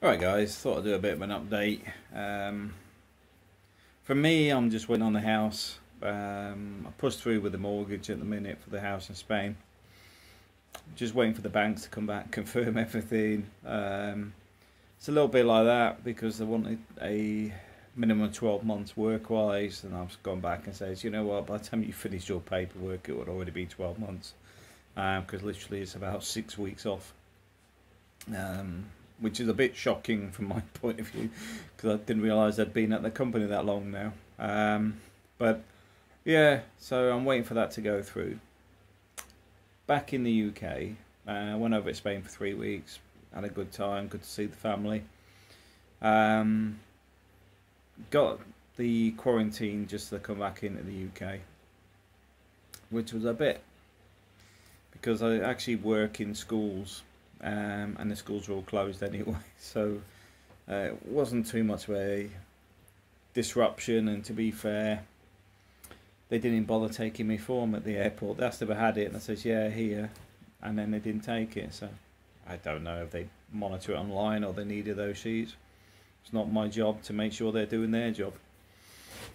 Alright guys, thought I'd do a bit of an update. For me, I'm just waiting on the house. I pushed through with the mortgage at the minute for the house in Spain. Just waiting for the banks to come back, confirm everything. It's a little bit like that because they wanted a minimum of 12 months work-wise, and I've gone back and said, you know what, by the time you finish your paperwork it would already be 12 months. Because literally it's about 6 weeks off. Which is a bit shocking from my point of view, because I didn't realise I'd been at the company that long now. But yeah, so I'm waiting for that to go through. Back in the UK, I went over to Spain for 3 weeks, had a good time, good to see the family. Got the quarantine just to come back into the UK, which was a bit, because I actually work in schools. And the schools were all closed anyway, so it wasn't too much of a disruption. And to be fair, they didn't bother taking me form at the airport. They asked if I had it, and I said yeah, here, and then they didn't take it. So I don't know if they monitor it online or they needed those sheets. It's not my job to make sure they're doing their job.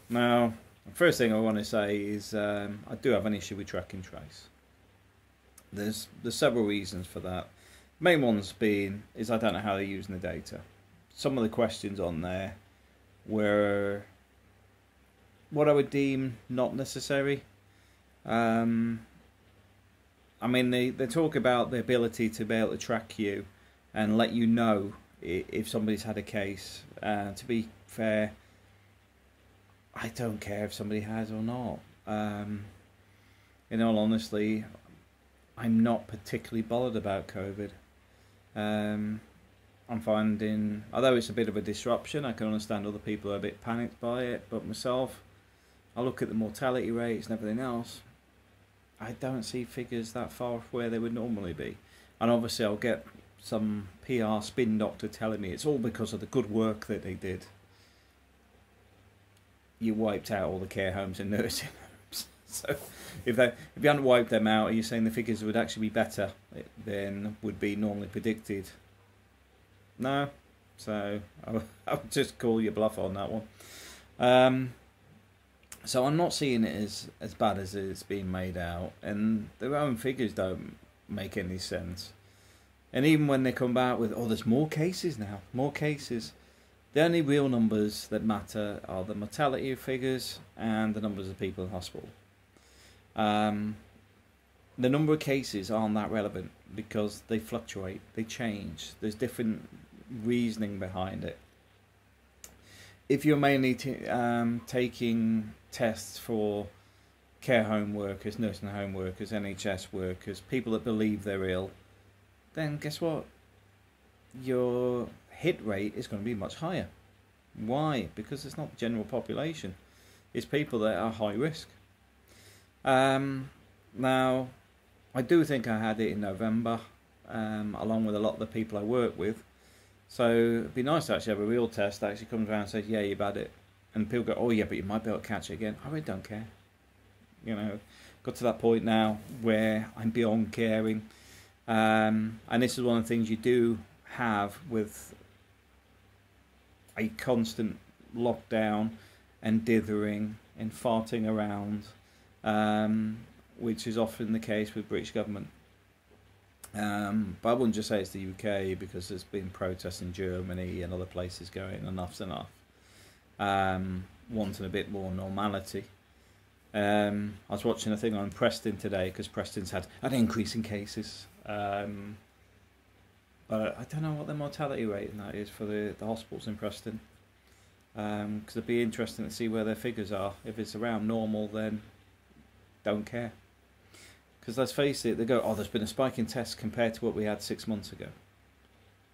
Now, the first thing I want to say is I do have an issue with track and trace. There's several reasons for that. Main ones being is I don't know how they're using the data. Some of the questions on there were what I would deem not necessary. I mean, they talk about the ability to be able to track you and let you know if somebody's had a case. To be fair, I don't care if somebody has or not. In all honesty, I'm not particularly bothered about COVID. I'm finding, although it's a bit of a disruption, I can understand other people are a bit panicked by it, but myself, I look at the mortality rates and everything else, I don't see figures that far off where they would normally be. And obviously I'll get some PR spin doctor telling me it's all because of the good work that they did. You wiped out all the care homes and nursing homes. So if you hadn't wiped them out, are you saying the figures would actually be better than would be normally predicted? No. So I'll just call you bluff on that one. So I'm not seeing it as bad as it's being made out, and their own figures don't make any sense. And even when they come back with, oh, there's more cases now, more cases, the only real numbers that matter are the mortality figures and the numbers of people in hospital. The number of cases aren't that relevant because they fluctuate, they change, there's different reasoning behind it. If you're mainly taking tests for care home workers, nursing home workers, NHS workers, people that believe they're ill, then guess what? Your hit rate is going to be much higher. Why? Because it's not the general population, it's people that are high risk. Now, I do think I had it in November, along with a lot of the people I work with. So it'd be nice to actually have a real test that actually comes around and says, yeah, you've had it. And people go, oh yeah, but you might be able to catch it again. I really don't care. You know, got to that point now where I'm beyond caring. And this is one of the things you do have with a constant lockdown and dithering and farting around. Which is often the case with British government. But I wouldn't just say it's the UK, because there's been protests in Germany and other places going enough's enough. Wanting a bit more normality. I was watching a thing on Preston today, because Preston's had an increase in cases. But I don't know what the mortality rate in that is for the hospitals in Preston. Because it'd be interesting to see where their figures are. If it's around normal, then don't care. Because let's face it, they go, oh, there's been a spike in tests compared to what we had 6 months ago.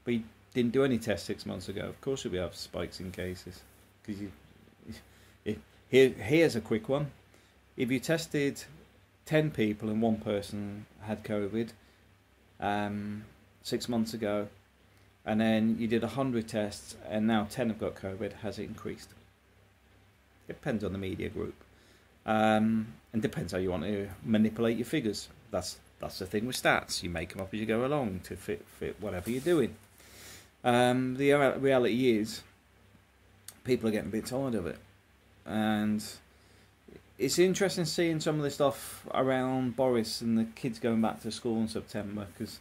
We didn't do any tests 6 months ago. Of course we have spikes in cases. Because here's a quick one. If you tested 10 people and one person had COVID 6 months ago, and then you did 100 tests and now 10 have got COVID, has it increased? It depends on the media group. And depends how you want to manipulate your figures. That's the thing with stats. You make them up as you go along to fit whatever you're doing. The reality is, people are getting a bit tired of it, and it's interesting seeing some of the stuff around Boris and the kids going back to school in September, because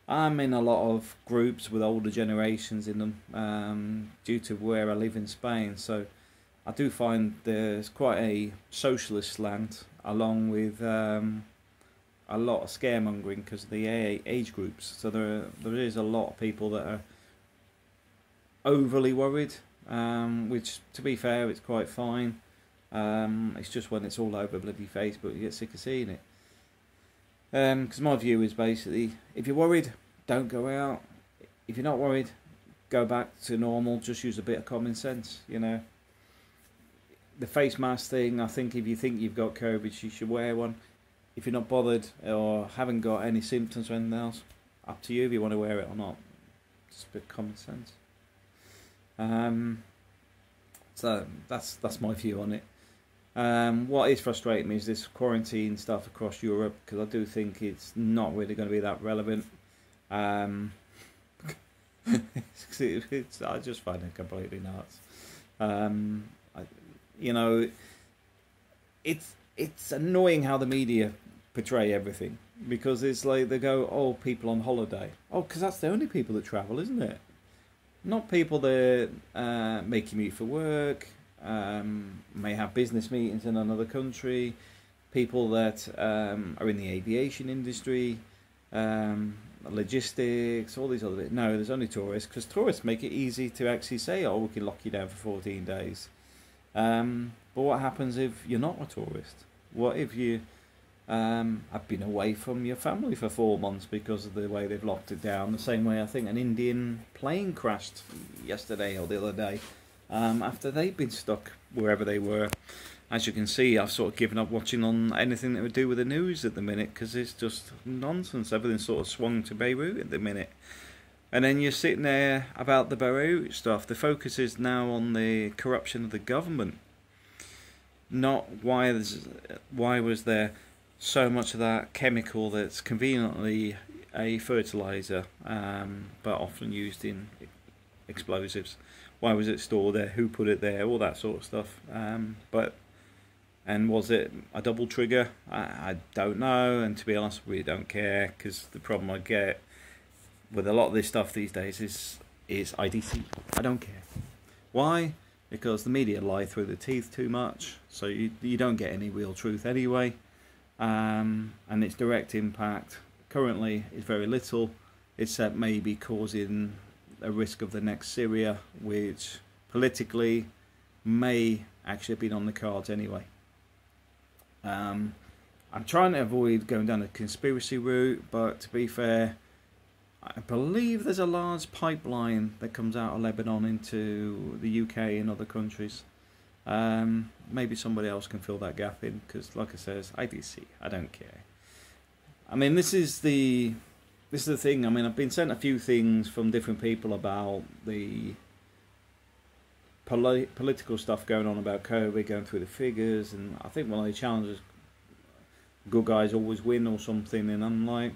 I'm in a lot of groups with older generations in them, due to where I live in Spain. So I do find there's quite a socialist slant, along with a lot of scaremongering because of the age groups. So there is a lot of people that are overly worried, which, to be fair, it's quite fine. It's just when it's all over bloody Facebook, you get sick of seeing it. Because my view is basically, if you're worried, don't go out. If you're not worried, go back to normal. Just use a bit of common sense, you know. The face mask thing, I think if you think you've got COVID, you should wear one. If you're not bothered or haven't got any symptoms or anything else, up to you if you want to wear it or not. Just a bit of common sense. So that's my view on it. What is frustrating me is this quarantine stuff across Europe, because I do think it's not really going to be that relevant. I just find it completely nuts. You know, it's annoying how the media portray everything, because it's like they go, oh, people on holiday. Oh, because that's the only people that travel, isn't it? Not people that make commute for work, may have business meetings in another country, people that are in the aviation industry, logistics, all these other bits. No, there's only tourists, because tourists make it easy to actually say, oh, we can lock you down for 14 days. But what happens if you're not a tourist? What if you have been away from your family for 4 months because of the way they've locked it down? The same way I think an Indian plane crashed yesterday or the other day, after they'd been stuck wherever they were. As you can see, I've sort of given up watching on anything that would do with the news at the minute, because it's just nonsense. Everything's sort of swung to Beirut at the minute. And then you're sitting there about the Beirut stuff. The focus is now on the corruption of the government, not why was there so much of that chemical that's conveniently a fertilizer, but often used in explosives. Why was it stored there? Who put it there? All that sort of stuff. And was it a double trigger? I don't know. And to be honest, we don't care, because the problem I get with a lot of this stuff these days is IDC. I don't care. Why? Because the media lie through the teeth too much, so you don't get any real truth anyway. And its direct impact currently is very little, except maybe causing a risk of the next Syria, which politically may actually have been on the cards anyway. I'm trying to avoid going down the conspiracy route, but to be fair, I believe there's a large pipeline that comes out of Lebanon into the UK and other countries. Maybe somebody else can fill that gap in, because, like I said, IDC, I don't care. I mean, this is the thing. I mean, I've been sent a few things from different people about the political stuff going on about COVID, going through the figures, and I think one of the challenges, good guys always win or something, and I'm like,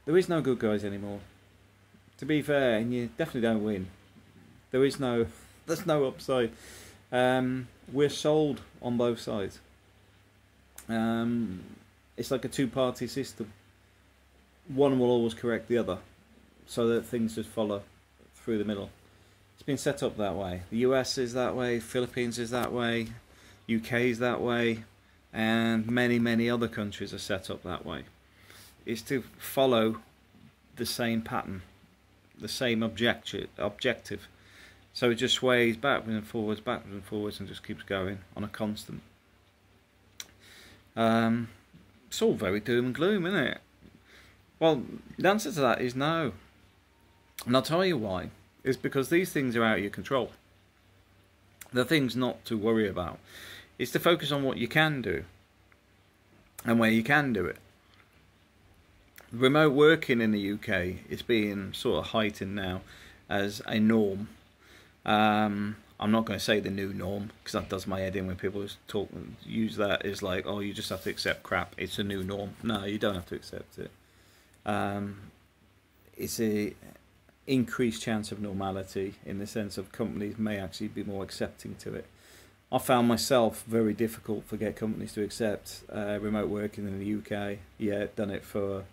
there is no good guys anymore, to be fair, and you definitely don't win. There's no upside. We're sold on both sides. It's like a two-party system. One will always correct the other, so that things just follow through the middle. It's been set up that way. The US is that way, Philippines is that way, UK is that way, and many other countries are set up that way. It's to follow the same pattern, the same objective. So it just sways backwards and forwards, and just keeps going on a constant. It's all very doom and gloom, isn't it? Well, the answer to that is no. And I'll tell you why. It's because these things are out of your control. The things not to worry about is to focus on what you can do and where you can do it. Remote working in the UK is being sort of heightened now as a norm. I'm not going to say the new norm, because that does my head in when people use that as like, oh, you just have to accept crap. It's a new norm. No, you don't have to accept it. increased chance of normality, in the sense of companies may actually be more accepting to it. I found myself very difficult for get companies to accept remote working in the UK. Yeah, done it for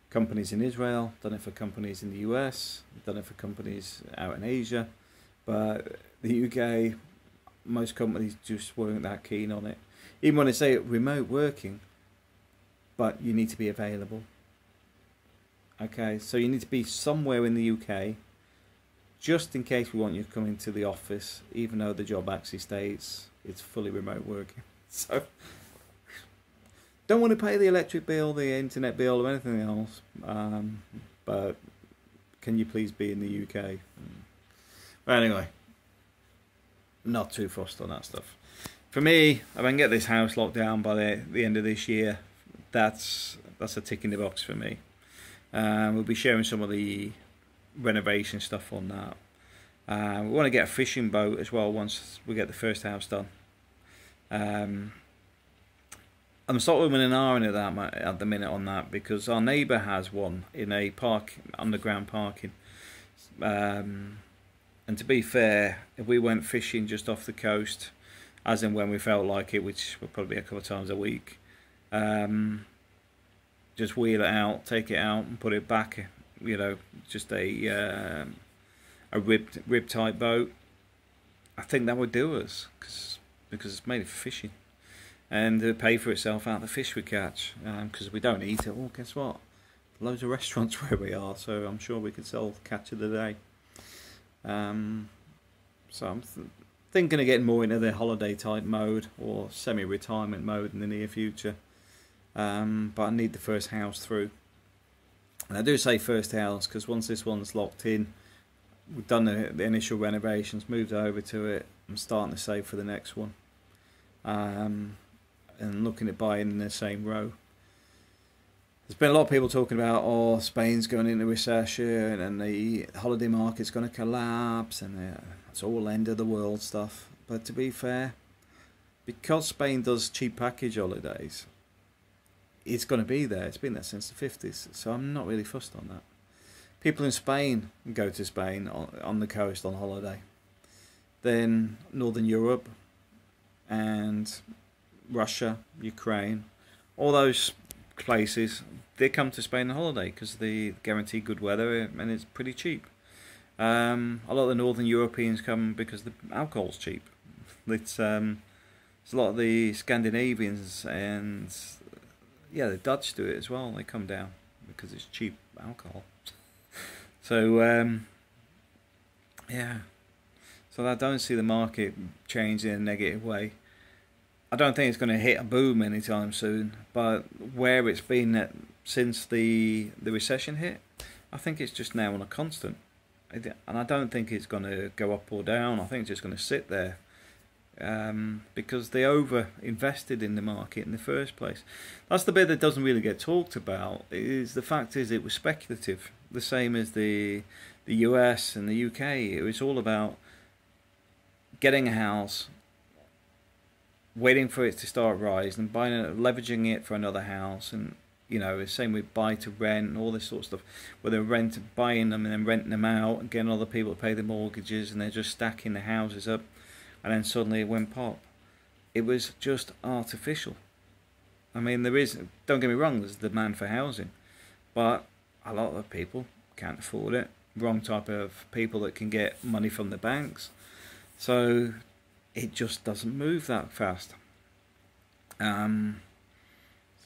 companies in Israel, done it for companies in the US, done it for companies out in Asia, but the UK, most companies just weren't that keen on it. Even when they say remote working, but you need to be available. Okay, so you need to be somewhere in the UK, just in case we want you to come into the office, even though the job actually states it's fully remote working. So, don't want to pay the electric bill, the internet bill, or anything else, but can you please be in the UK? But anyway, not too fussed on that stuff. For me, if I can get this house locked down by the end of this year, that's a tick in the box for me. We'll be sharing some of the renovation stuff on that. We want to get a fishing boat as well once we get the first house done. I'm sort of in an iron at the minute on that, because our neighbour has one in a park, underground parking. And to be fair, if we went fishing just off the coast, as in when we felt like it, which would probably be a couple of times a week, just wheel it out, take it out and put it back, you know, just a rib type boat, I think that would do us, because it's made for fishing, and it pay for itself out of the fish we catch, because we don't eat it. Well, guess what? Loads of restaurants where we are, so I'm sure we could sell catch of the day. So I'm thinking of getting more into the holiday type mode or semi-retirement mode in the near future. But I need the first house through. And I do say first house because once this one's locked in, we've done the initial renovations, moved over to it, I'm starting to save for the next one. And looking at buying in the same row. There's been a lot of people talking about, oh, Spain's going into recession and the holiday market's going to collapse and it's all end of the world stuff. But to be fair, because Spain does cheap package holidays, it's going to be there. It's been there since the 50s, so I'm not really fussed on that. People in Spain go to Spain on the coast on holiday. Then Northern Europe and Russia, Ukraine, all those places, they come to Spain on holiday because they guarantee good weather and it's pretty cheap. A lot of the Northern Europeans come because the alcohol's cheap. It's a lot of the Scandinavians and yeah, the Dutch do it as well. They come down because it's cheap alcohol. So yeah, so I don't see the market change in a negative way. I don't think it's going to hit a boom anytime soon, but where it's been since the recession hit, I think it's just now on a constant. And I don't think it's going to go up or down. I think it's just going to sit there because they over-invested in the market in the first place. That's the bit that doesn't really get talked about, is the fact is it was speculative. The same as the US and the UK. It was all about getting a house, waiting for it to start rising, buying it, leveraging it for another house, and you know, the same with buy to rent and all this sort of stuff, where they're buying them and then renting them out and getting other people to pay the mortgages, and they're just stacking the houses up, and then suddenly it went pop. It was just artificial. I mean, there is, don't get me wrong, there's demand for housing, but a lot of people can't afford it. Wrong type of people that can get money from the banks, so it just doesn't move that fast.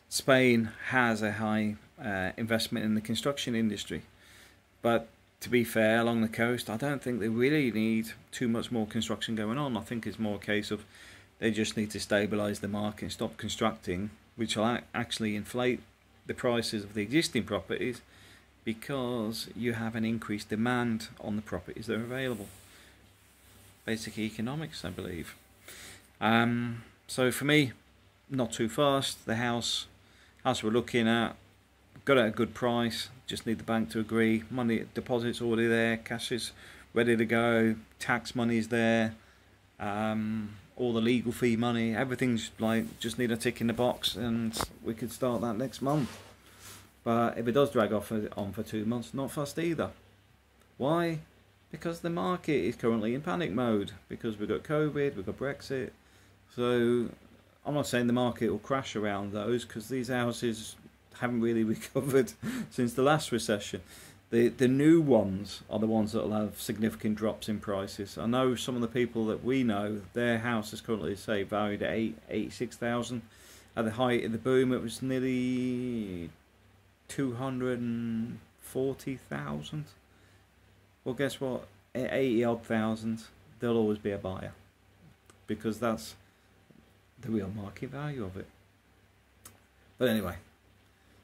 Spain has a high investment in the construction industry, but to be fair, along the coast, I don't think they really need too much more construction going on. I think it's more a case of they just need to stabilise the market and stop constructing, which will actually inflate the prices of the existing properties because you have an increased demand on the properties that are available. Basic economics, I believe. So for me, not too fast. The house we're looking at, got it at a good price. Just need the bank to agree. Money deposits already there. Cash is ready to go. Tax money's there. All the legal fee money. Everything's like just need a tick in the box, and we could start that next month. But if it does drag on for 2 months, not fast either. Why? Because the market is currently in panic mode, because we've got COVID, we've got Brexit. So I'm not saying the market will crash around those, because these houses haven't really recovered since the last recession. The new ones are the ones that will have significant drops in prices. I know some of the people that we know, their house is currently, say, valued at 86,000. At the height of the boom, it was nearly 240,000. Well, guess what? At 80 odd thousand, there'll always be a buyer, because that's the real market value of it. But anyway,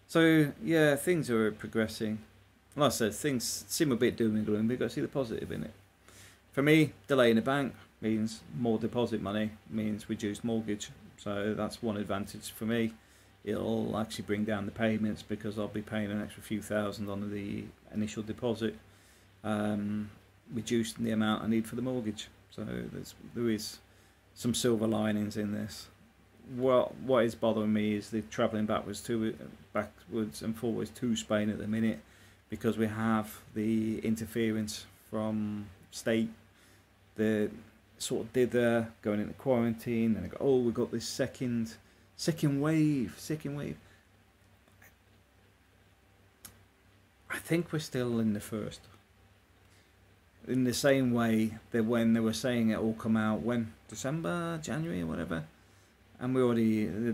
so yeah, things are progressing. Like I said, things seem a bit doom and gloom, but you've got to see the positive in it. For me, delay in the bank means more deposit money, means reduced mortgage. So that's one advantage for me. It'll actually bring down the payments, because I'll be paying an extra few thousand on the initial deposit, reducing the amount I need for the mortgage. So there is some silver linings in this. What is bothering me is the travelling backwards and forwards to Spain at the minute, because we have the interference from state, the sort of dither going into quarantine, and we've got this second wave. I think we're still in the first. In the same way that when they were saying it all come out, when December, January, or whatever, and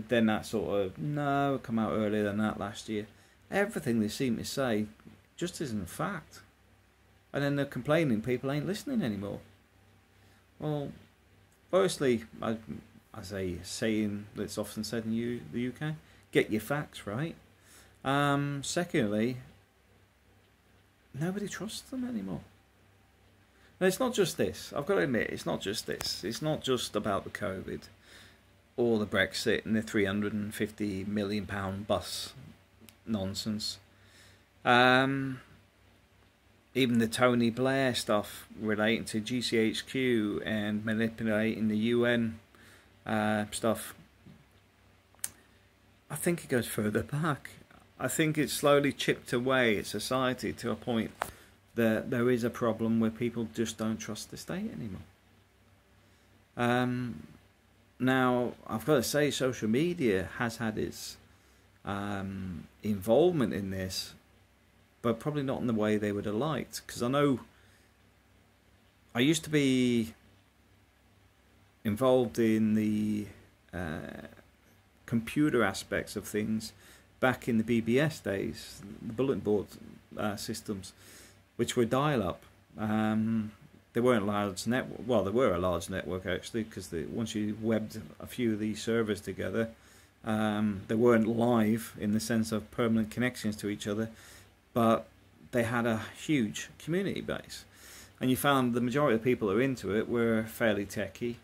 then that sort of, no, it come out earlier than that last year. Everything they seem to say just isn't a fact. And then they're complaining people ain't listening anymore. Well, firstly, I say saying that's often said in the UK, get your facts right. Secondly, nobody trusts them anymore. And it's not just this. I've got to admit, it's not just this. It's not just about the COVID or the Brexit and the £350 million bus nonsense. Even the Tony Blair stuff relating to GCHQ and manipulating the UN stuff. I think it goes further back. I think it's slowly chipped away at society to a point that there is a problem where people just don't trust the state anymore. Now, I've got to say, social media has had its involvement in this, but probably not in the way they would have liked. Because I know I used to be involved in the computer aspects of things back in the BBS days, the bulletin board systems, which were dial-up. They weren't large network. Well, they were a large network actually, because once you webbed a few of these servers together, they weren't live in the sense of permanent connections to each other, but they had a huge community base, and you found the majority of the people who were into it were fairly techie,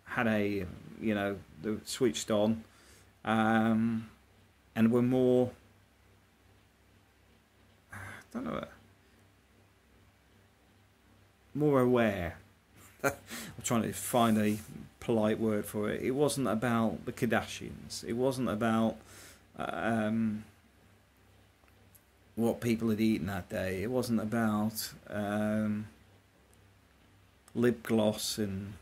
had they were switched on, and were more, I don't know, more aware. I'm trying to find a polite word for it. It wasn't about the Kardashians. It wasn't about what people had eaten that day. It wasn't about lip gloss and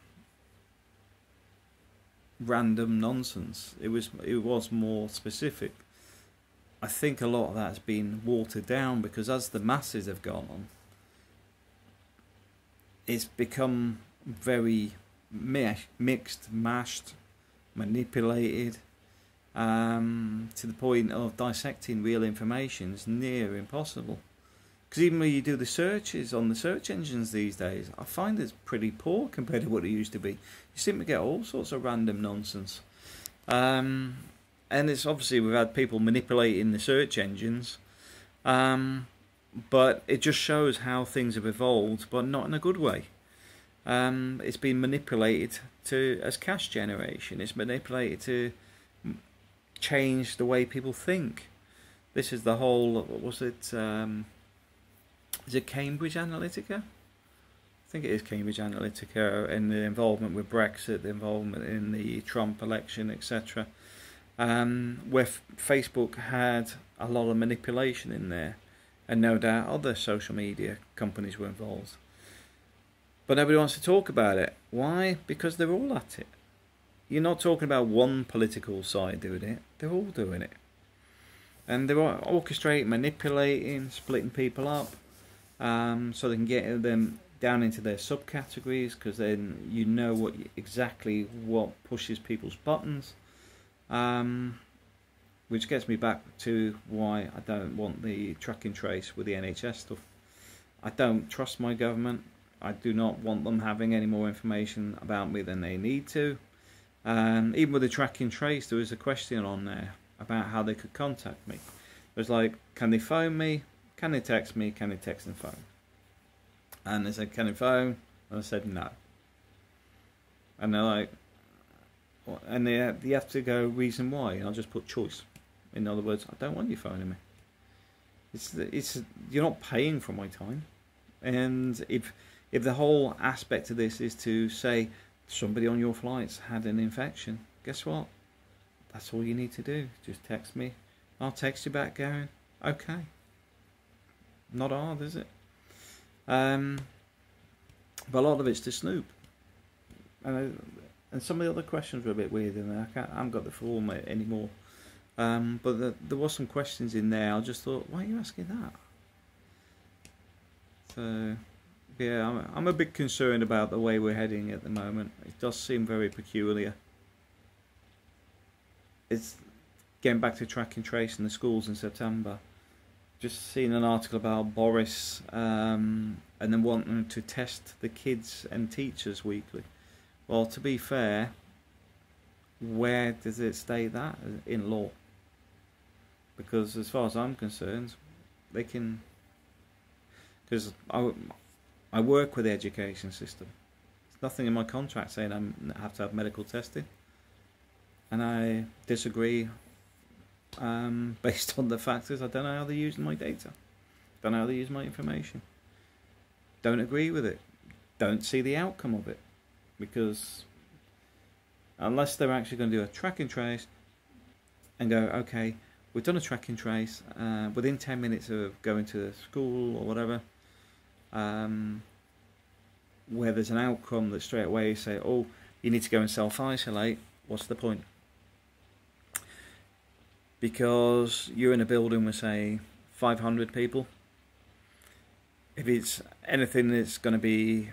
random nonsense. It was more specific. I think a lot of that has been watered down, because as the masses have gone on, it's become very mixed, mashed, manipulated, to the point of dissecting real information is near impossible. Because even when you do the searches on the search engines these days, I find it's pretty poor compared to what it used to be. You simply get all sorts of random nonsense. And it's obviously, we've had people manipulating the search engines, but it just shows how things have evolved, but not in a good way. It's been manipulated as cash generation. It's manipulated to change the way people think. This is the whole, what was it? Is it Cambridge Analytica? I think it is Cambridge Analytica, and the involvement with Brexit, the involvement in the Trump election, etc. Where Facebook had a lot of manipulation in there. and no doubt other social media companies were involved. But nobody wants to talk about it. Why? Because they're all at it. You're not talking about one political side doing it. They're all doing it. And they're orchestrating, manipulating, splitting people up, so they can get them down into their subcategories, because then you know exactly what pushes people's buttons. Which gets me back to why I don't want the track and trace with the NHS stuff. I don't trust my government. I do not want them having any more information about me than they need to. Even with the track and trace, there was a question on there about how they could contact me. It was like, can they phone me? Can they text me? Can they text and phone? And they said, can they phone? And I said, no. And they're like, and you have to go reason why. And I'll just put choice. In other words, I don't want you phoning me. It's you're not paying for my time. And if the whole aspect of this is to say somebody on your flights had an infection, guess what? That's all you need to do. Just text me. I'll text you back going, okay. Not hard, is it? But a lot of it's to snoop. And some of the other questions were a bit weird in there. I haven't got the form anymore. But there was some questions in there. I just thought, why are you asking that? So, yeah, I'm a bit concerned about the way we're heading at the moment. It does seem very peculiar. It's getting back to track and trace in the schools in September. Just seen an article about Boris and then wanting to test the kids and teachers weekly. Well, to be fair, where does it state that in law? Because as far as I'm concerned, they can... Because I work with the education system. There's nothing in my contract saying I have to have medical testing. And I disagree based on the factors. I don't know how they're using my data. Don't know how they use my information. Don't agree with it. Don't see the outcome of it. Because unless they're actually going to do a track and trace and go, okay, we've done a track and trace within 10 minutes of going to the school or whatever, where there's an outcome that straight away you say, oh, you need to go and self-isolate, what's the point? Because you're in a building with, say, 500 people. If it's anything that's going to be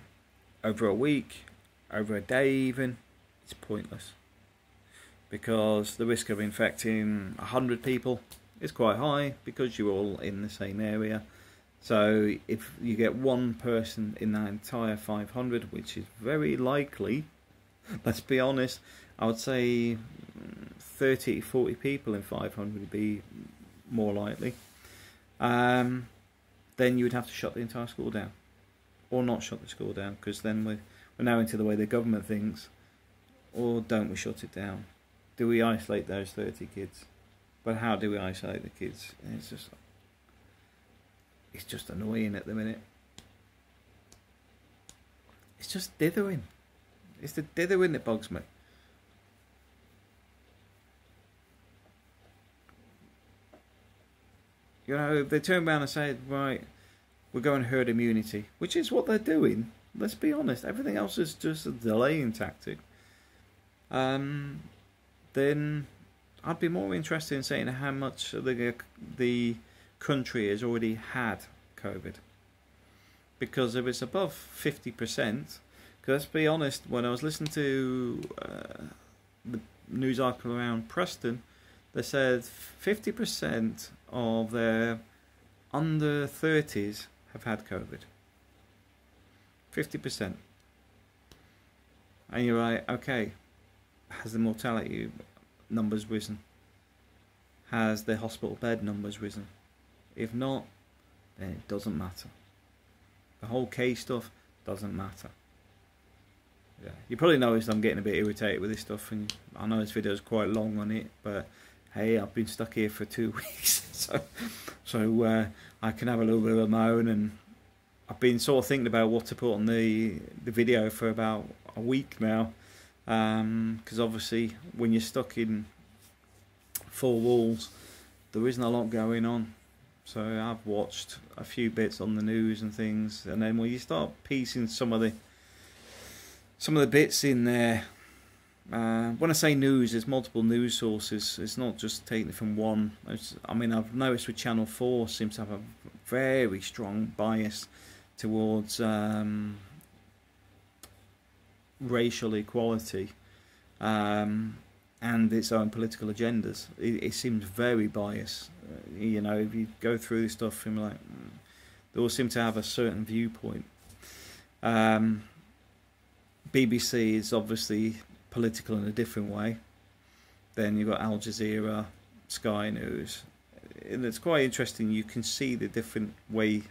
over a week, over a day even, it's pointless. Because the risk of infecting 100 people is quite high because you're all in the same area. So if you get one person in that entire 500, which is very likely, let's be honest, I would say 30, 40 people in 500 would be more likely. Then you would have to shut the entire school down. Or not shut the school down, because then we're now into the way the government thinks. Or don't we shut it down? Do we isolate those 30 kids? But how do we isolate the kids? And it's just annoying at the minute. It's just dithering. It's the dithering that bugs me. You know, they turn around and say, right, we're going herd immunity, which is what they're doing. Let's be honest. Everything else is just a delaying tactic. Then I'd be more interested in saying how much of the country has already had COVID. Because if it's above 50%, because let's be honest, when I was listening to the news article around Preston, they said 50% of their under 30s have had COVID. 50%. And you're like, okay, has the mortality numbers risen? Has the hospital bed numbers risen? If not, then it doesn't matter. The whole case stuff doesn't matter. Yeah, you probably noticed I'm getting a bit irritated with this stuff, and I know this video is quite long on it, but hey, I've been stuck here for 2 weeks, so I can have a little bit of a moan, and I've been sort of thinking about what to put on the video for about a week now, because obviously when you're stuck in four walls, there isn't a lot going on. So I've watched a few bits on the news and things, and then when you start piecing some of the bits in there, when I say news, there's multiple news sources. It's not just taking it from one. I mean, I've noticed with Channel 4 seems to have a very strong bias towards racial equality and its own political agendas. It seems very biased. You know, if you go through this stuff, you're like, they all seem to have a certain viewpoint. BBC is obviously political in a different way. Then you've got Al Jazeera, Sky News, and it's quite interesting. You can see the different way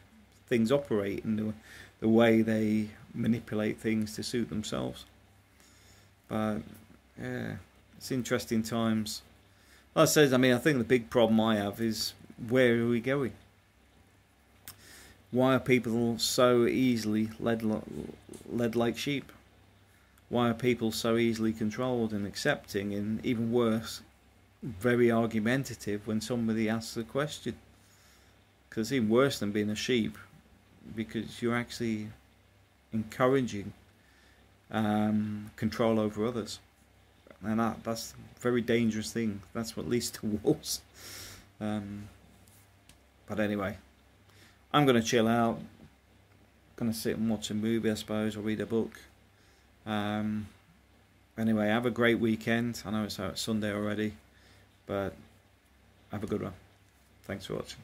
things operate and the way they manipulate things to suit themselves. But yeah, it's interesting times. Like I said, I mean, I think the big problem I have is, where are we going? Why are people so easily led like sheep? Why are people so easily controlled and accepting, and even worse, very argumentative when somebody asks a question? Because it's even worse than being a sheep, because you're actually encouraging control over others, and that's a very dangerous thing. That's what leads to wars. But anyway, I'm going to chill out. Going to sit and watch a movie, I suppose, or read a book. Anyway, have a great weekend. I know it's Sunday already, but have a good one. Thanks for watching.